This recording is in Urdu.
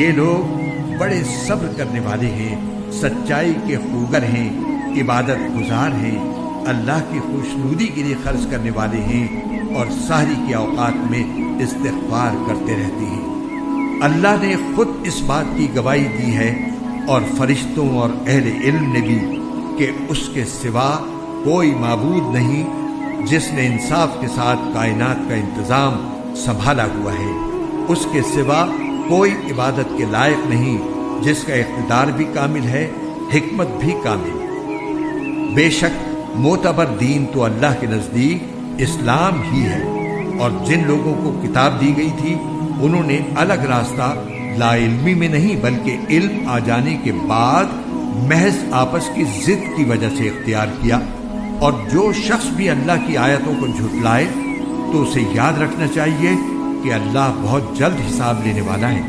یہ لوگ بڑے صبر کرنے والے ہیں، سچائی کے خوگر ہیں، عبادت گزار ہیں، اللہ کی خوشنودی کے لیے خرچ کرنے والے ہیں اور سحری کے اوقات میں استغفار کرتے رہتے ہیں۔ اللہ نے خود اس بات کی گواہی دی ہے اور فرشتوں اور اہل علم نے بھی کہ اس کے سوا کوئی معبود نہیں جس نے انصاف کے ساتھ کائنات کا انتظام سنبھالا ہوا ہے۔ اس کے سوا کوئی عبادت کے لائق نہیں جس کا اقتدار بھی کامل ہے، حکمت بھی کامل۔ بے شک معتبر دین تو اللہ کے نزدیک اسلام ہی ہے، اور جن لوگوں کو کتاب دی گئی تھی انہوں نے الگ راستہ لا علمی میں نہیں بلکہ علم آ جانے کے بعد محض آپس کی ضد کی وجہ سے اختیار کیا۔ اور جو شخص بھی اللہ کی آیتوں کو جھٹلائے تو اسے یاد رکھنا چاہیے کہ اللہ بہت جلد حساب لینے والا ہے۔